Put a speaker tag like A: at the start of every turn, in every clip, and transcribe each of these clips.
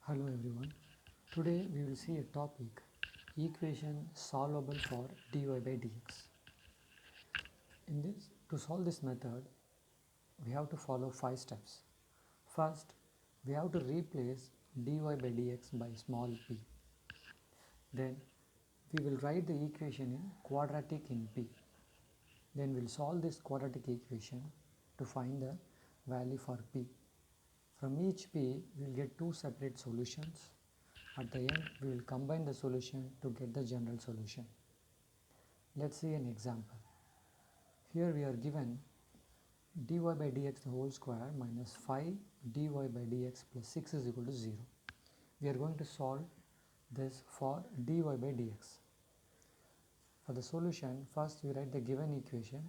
A: Hello everyone. Today we will see a topic, equation solvable for dy by dx. To solve this method, we have to follow 5 steps. First, we have to replace dy by dx by small p. Then we will write the equation in quadratic in p. Then we will solve this quadratic equation to find the value for p. From each p, we will get two separate solutions. At the end, we will combine the solution to get the general solution. Let's see an example. Here we are given dy by dx the whole square minus 5 dy by dx plus 6 is equal to 0. We are going to solve this for dy by dx. For the solution, first we write the given equation,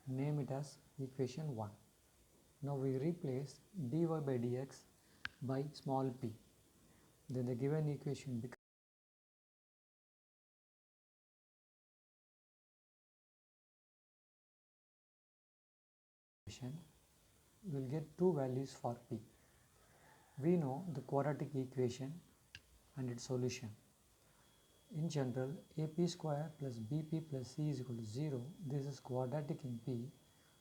A: name it as equation 1. Now we replace dy by dx by small p. Then the given equation becomes we will get two values for p. We know the quadratic equation and its solution. In general, ap square plus bp plus c is equal to 0. This is quadratic in p.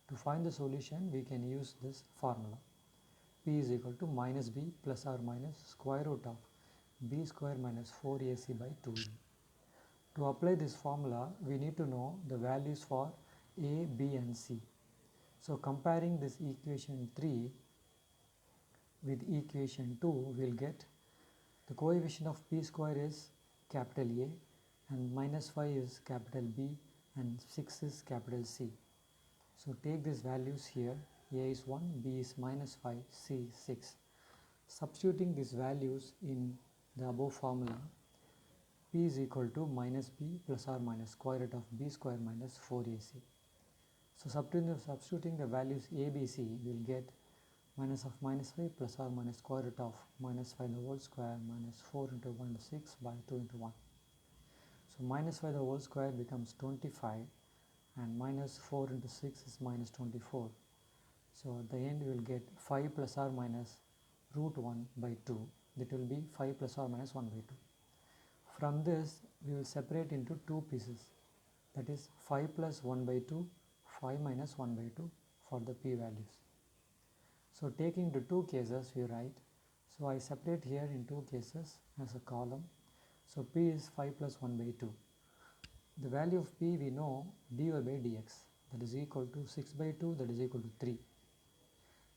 A: To find the solution, we can use this formula. P is equal to minus b plus or minus square root of b square minus 4ac by 2e. To apply this formula, we need to know the values for a, b and c. So comparing this equation 3 with equation 2, we will get the coefficient of p square is capital A and minus 5 is capital B and 6 is capital C. So take these values here, A is 1, B is minus 5, C is 6. Substituting these values in the above formula, P is equal to minus B plus or minus square root of B square minus 4AC. So substituting the values A, B, C, we will get minus of minus 5 plus or minus square root of minus 5 the whole square minus 4 into 1 to 6 by 2 into 1. So minus 5 the whole square becomes 25 and minus 4 into 6 is minus 24. So at the end we will get 5 plus or minus root 1 by 2. That will be 5 plus or minus 1 by 2. From this we will separate into two pieces, that is 5 plus 1 by 2, 5 minus 1 by 2 for the p values. So taking the two cases we write, so I separate here in two cases as a column. So p is 5 plus 1 by 2. The value of p we know dy by dx, that is equal to 6 by 2, that is equal to 3.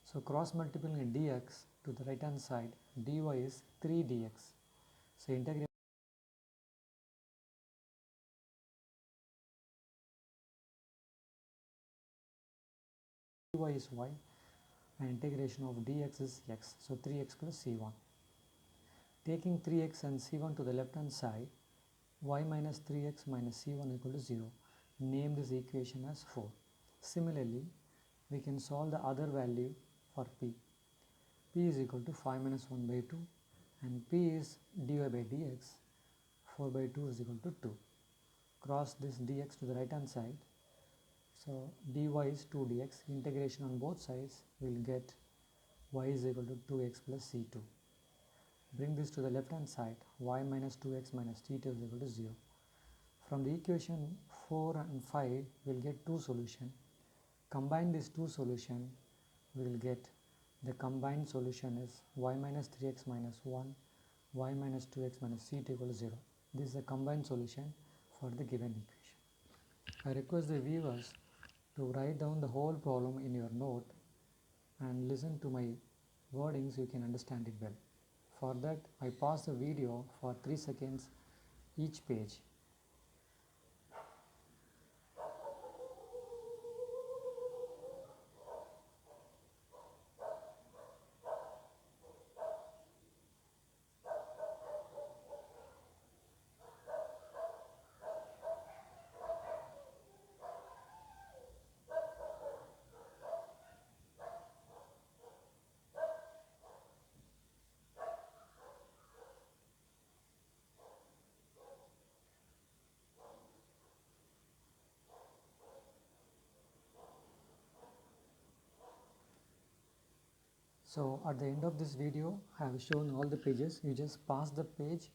A: So cross multiplying dx to the right hand side, dy is 3 dx. So integrate dy is y and integration of dx is x. So 3x plus c1. Taking 3x and c1 to the left hand side, y minus 3x minus c1 equal to 0. Name this equation as 4. Similarly, we can solve the other value for p. P is equal to 5 minus 1 by 2 and p is dy by dx, 4 by 2 is equal to 2. Cross this dx to the right hand side. So dy is 2 dx, integration on both sides, we will get y is equal to 2x plus c2. Bring this to the left hand side, y minus 2x minus c2 is equal to 0. From the equation 4 and 5, we will get two solutions. Combine these two solutions, we will get the combined solution is y minus 3x minus 1, y minus 2x minus c2 equal to 0. This is the combined solution for the given equation. I request the viewers to write down the whole problem in your note and listen to my wordings so you can understand it well. For that, I pause the video for 3 seconds each page. So at the end of this video I have shown all the pages. You just pass the page